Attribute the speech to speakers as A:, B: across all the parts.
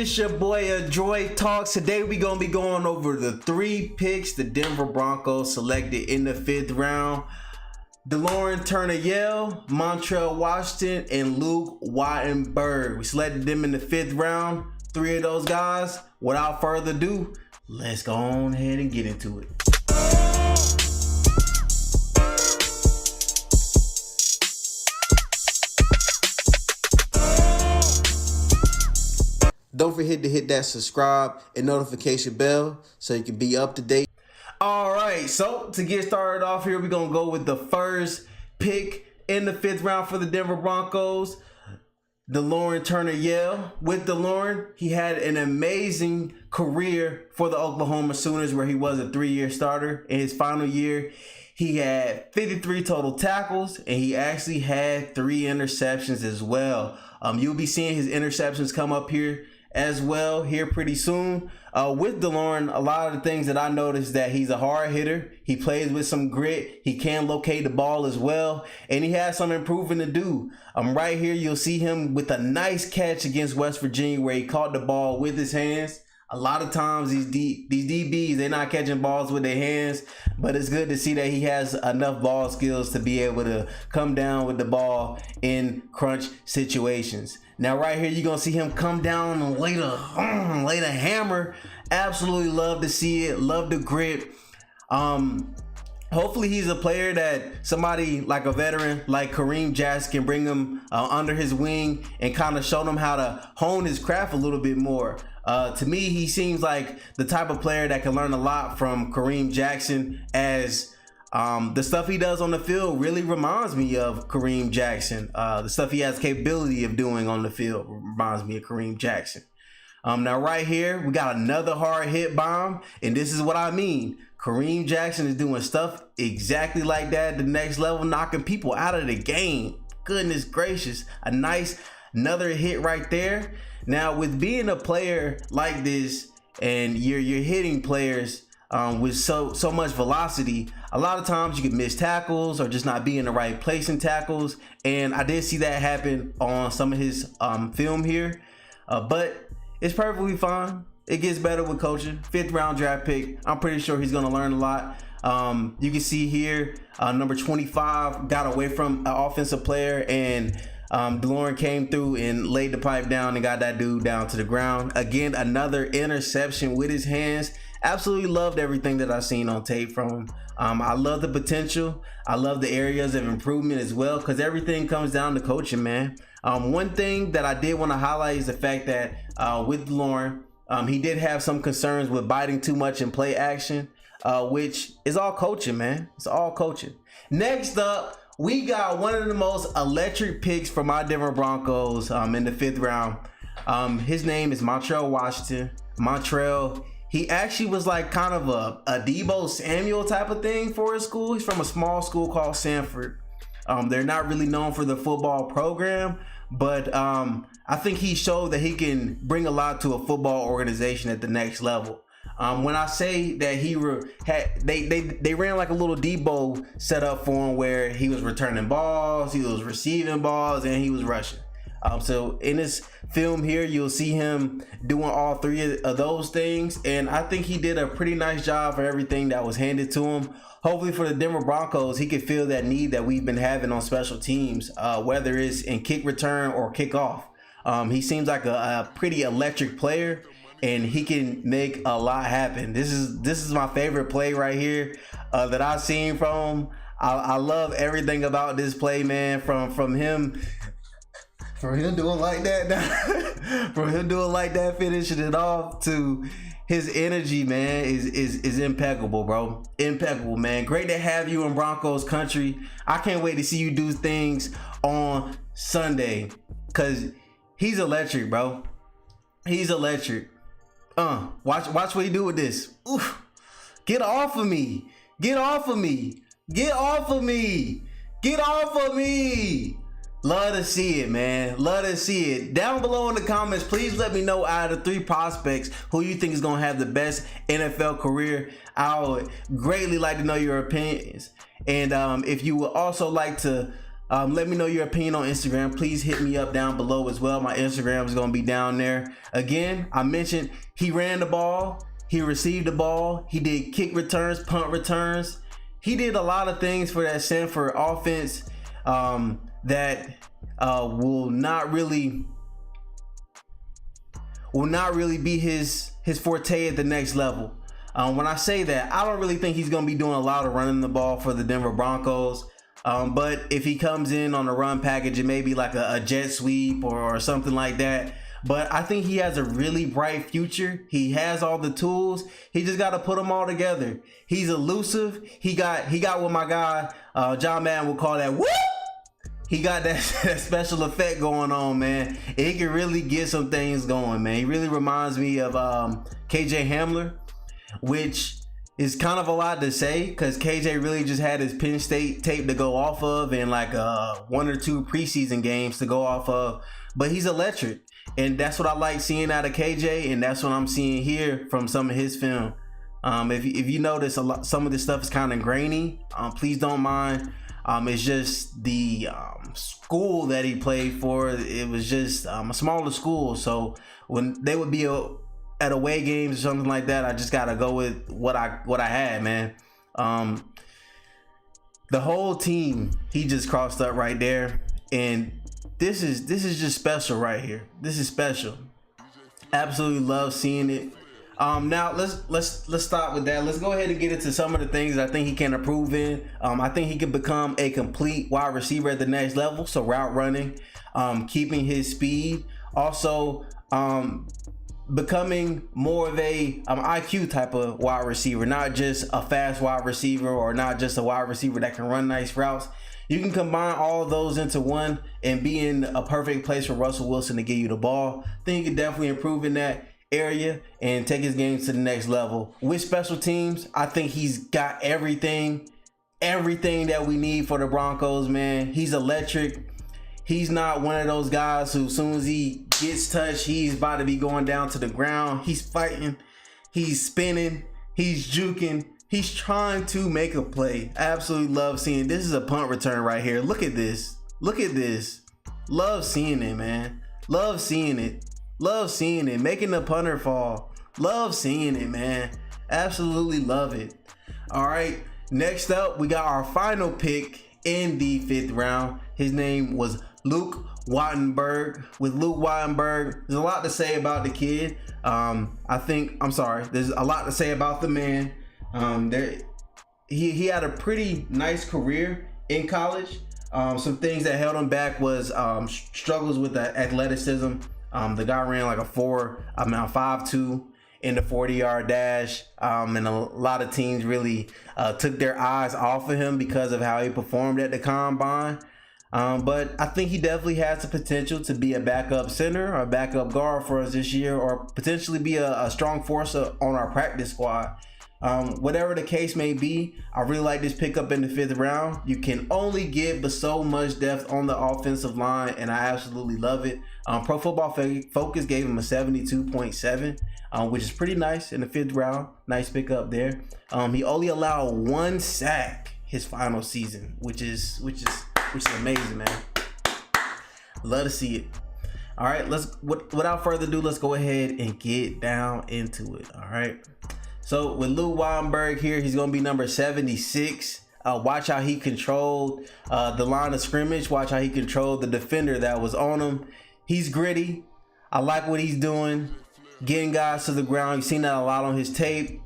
A: It's your boy Droid Talks. Today we gonna be going over the 3 picks the Denver Broncos selected in the 5th round. Delarrin Turner-Yell, Montrell Washington, and Luke Wattenberg. We selected them in the 5th round. 3 of those guys. Without further ado, let's go on ahead and get into it. Don't forget to hit that subscribe and notification bell so you can be up to date. All right, so to get started off here, we're going to go with the first pick in the 5th round for the Denver Broncos, Delarrin Turner-Yell. With Delarrin, he had an amazing career for the Oklahoma Sooners where he was a 3-year starter. In his final year, he had 53 total tackles, and he actually had 3 interceptions as well. You'll be seeing his interceptions come up here as well here pretty soon. With Delarrin, a lot of the things that I noticed that he's a hard hitter. He plays with some grit. He can locate the ball as well, and he has some improving to do. Right here, you'll see him with a nice catch against West Virginia where he caught the ball with his hands. A lot of times these DBs, they're not catching balls with their hands, but it's good to see that he has enough ball skills to be able to come down with the ball in crunch situations. Now right here, you're going to see him come down and lay the hammer. Absolutely love to see it. Love the grit. Hopefully he's a player that somebody like a veteran like Kareem Jackson can bring him under his wing and kind of show him how to hone his craft a little bit more. To me, he seems like the type of player that can learn a lot from Kareem Jackson, as the stuff he does on the field really reminds me of Kareem Jackson. The stuff he has capability of doing on the field reminds me of Kareem Jackson. Now right here, we got another hard hit bomb, and this is what I mean. Kareem Jackson is doing stuff exactly like that at the next level, knocking people out of the game. Goodness gracious, another hit right there. Now with being a player like this, and you're hitting players with so much velocity, a lot of times you can miss tackles or just not be in the right place in tackles, and I did see that happen on some of his film here, but it's perfectly fine. It gets better with coaching. 5th round draft pick. I'm pretty sure he's going to learn a lot. You can see here, number 25 got away from an offensive player, and Delarrin came through and laid the pipe down and got that dude down to the ground. Again, another interception with his hands. Absolutely loved everything that I've seen on tape from him. I love the potential. I love the areas of improvement as well, because everything comes down to coaching, man. One thing that I did want to highlight is the fact that with Delarrin, he did have some concerns with biting too much in play action, which is all coaching, man. It's all coaching. Next up, we got one of the most electric picks for my Denver Broncos in the 5th round. His name is Montrell Washington. Montrell, he actually was like kind of a Debo Samuel type of thing for his school. He's from a small school called Sanford. They're not really known for the football program, but I think he showed that he can bring a lot to a football organization at the next level. When I say that they ran like a little Debo setup for him where he was returning balls, he was receiving balls, and he was rushing. So in this film here, you'll see him doing all 3 of those things, and I think he did a pretty nice job for everything that was handed to him. Hopefully for the Denver Broncos, he could feel that need that we've been having on special teams, whether it's in kick return or kickoff. He seems like a pretty electric player, and he can make a lot happen. This is my favorite play right here that I've seen from him. I love everything about this play, man. From him doing like that, from him doing like that, finishing it off, to his energy, man, is impeccable, bro. Impeccable, man. Great to have you in Broncos country. I can't wait to see you do things on Sunday, cause he's electric, bro. He's electric. Watch what he do with this. Oof. Get off of me. Get off of me. Get off of me. Get off of me. Love to see it, man. Love to see it. Down below in the comments, please let me know out of the 3 prospects who you think is going to have the best NFL career. I would greatly like to know your opinions. And if you would also like to Let me know your opinion on Instagram. Please hit me up down below as well. My Instagram is going to be down there. Again, I mentioned he ran the ball. He received the ball. He did kick returns, punt returns. He did a lot of things for that Sanford offense that will not really be his forte at the next level. When I say that, I don't really think he's going to be doing a lot of running the ball for the Denver Broncos. But if he comes in on a run package, it may be like a jet sweep or something like that. But I think he has a really bright future. He has all the tools. He just got to put them all together. He's elusive. He got what my guy John Madden would call that whoop. He got that special effect going on, man. He can really get some things going, man. He really reminds me of KJ Hamler, which is kind of a lot to say because KJ really just had his Penn State tape to go off of and like 1 or 2 preseason games to go off of. But he's electric. And that's what I like seeing out of KJ, and that's what I'm seeing here from some of his film. If you notice, some of this stuff is kind of grainy. Please don't mind. It's just the school that he played for. It was just a smaller school, so when they would be at away games or something like that, I just gotta go with what I had, man. The whole team, he just crossed up right there, and this is just special right here. This is special. Absolutely love seeing it. Now let's stop with that. Let's go ahead and get into some of the things that I think he can improve in. I think he can become a complete wide receiver at the next level. So route running, keeping his speed, also becoming more of a IQ type of wide receiver, not just a fast wide receiver or not just a wide receiver that can run nice routes. You can combine all of those into one and be in a perfect place for Russell Wilson to get you the ball. I think he can definitely improve in that area and take his game to the next level. With special teams, I think he's got everything that we need for the Broncos, man. He's electric. He's not one of those guys who as soon as he gets touched, he's about to be going down to the ground. He's fighting, he's spinning, he's juking. He's trying to make a play. I absolutely love seeing this. Is a punt return right here. Look at this. Look at this. Love seeing it, man. Love seeing it. Love seeing it. Making the punter fall. Love seeing it, man. Absolutely love it. All right. Next up, we got our final pick in the 5th round. His name was Luke Wattenberg. With Luke Wattenberg, there's a lot to say about the kid. There's a lot to say about the man. He had a pretty nice career in college. Some things that held him back was struggles with the athleticism. The guy ran like a 5'2" in the 40-yard dash, and a lot of teams really took their eyes off of him because of how he performed at the combine. But I think he definitely has the potential to be a backup center or a backup guard for us this year, or potentially be a strong force on our practice squad. Whatever the case may be, I really like this pickup in the 5th round. You can only get but so much depth on the offensive line, and I absolutely love it. Pro Football Focus gave him a 72.7, which is pretty nice in the 5th round. Nice pickup there. He only allowed 1 sack his final season, which is amazing, man. Love to see it. All right, without further ado, let's go ahead and get down into it. All right. So with Luke Wattenberg here, he's going to be number 76. Watch how he controlled the line of scrimmage. Watch how he controlled the defender that was on him. He's gritty. I like what he's doing, getting guys to the ground. You've seen that a lot on his tape.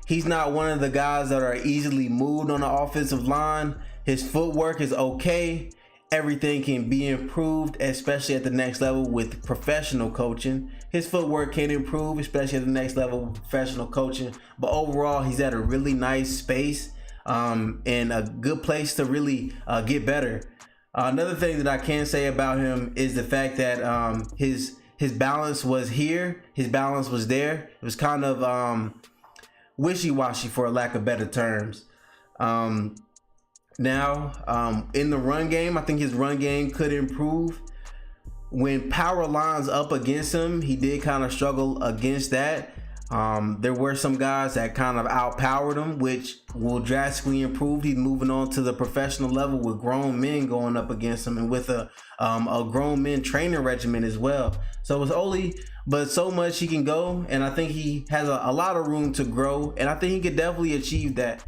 A: He's not one of the guys that are easily moved on the offensive line. His footwork is okay. Everything can be improved, especially at the next level with professional coaching. His footwork can improve, especially at the next level with professional coaching. But overall, he's at a really nice space and a good place to really get better. Another thing that I can say about him is the fact that his balance was here. His balance was there. It was kind of wishy-washy, for a lack of better terms. Now, in the run game, I think his run game could improve. When power lines up against him, he did kind of struggle against that. There were some guys that kind of outpowered him, which will drastically improve. He's moving on to the professional level with grown men going up against him, and with a grown men training regimen as well. So it's only but so much he can go, and I think he has a lot of room to grow, and I think he could definitely achieve that.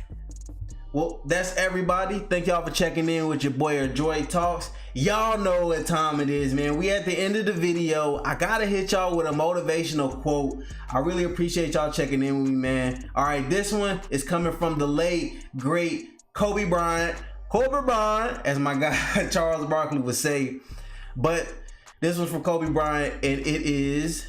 A: Well, that's everybody. Thank y'all for checking in with your boy Joy Talks. Y'all know what time it is, man. We at the end of the video. I gotta hit y'all with a motivational quote. I really appreciate y'all checking in with me, man. All right, this one is coming from the late great Kobe Bryant, as my guy Charles Barkley would say. But this one's from Kobe Bryant, and it is,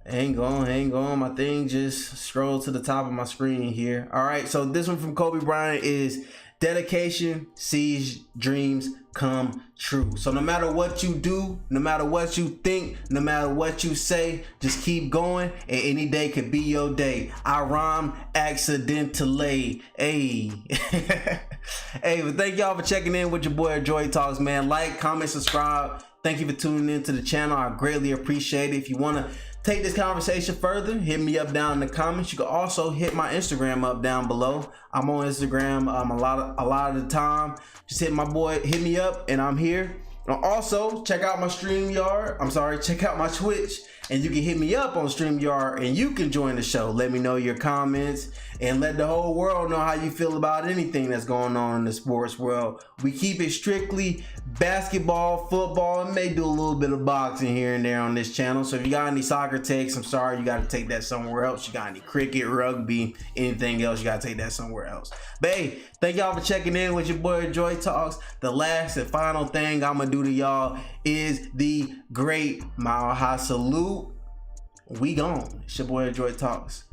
A: hang on, my thing just scrolled to the top of my screen here. All right, so this one from Kobe Bryant is, dedication sees dreams come true. So no matter what you do, no matter what you think, no matter what you say, just keep going, and any day could be your day. I rhyme accidentally. Hey. Hey, but thank y'all for checking in with your boy Joy Talks, man. Like, comment, subscribe. Thank you for tuning in to the channel. I greatly appreciate it. If you want to take this conversation further, hit me up down in the comments. You can also hit my Instagram up down below. I'm on Instagram a lot of the time. Just hit me up, and I'm here. And also check out my check out my Twitch, and you can hit me up on StreamYard, and you can join the show. Let me know your comments, and let the whole world know how you feel about anything that's going on in the sports world. We keep it strictly basketball, football, and may do a little bit of boxing here and there on this channel. So if you got any soccer takes, I'm sorry, you got to take that somewhere else. You got any cricket, rugby, anything else, you got to take that somewhere else. But hey, thank y'all for checking in with your boy Joy Talks. The last and final thing I'm gonna do to y'all is the great Mile High Salute. We gone. It's your boy Joy Talks.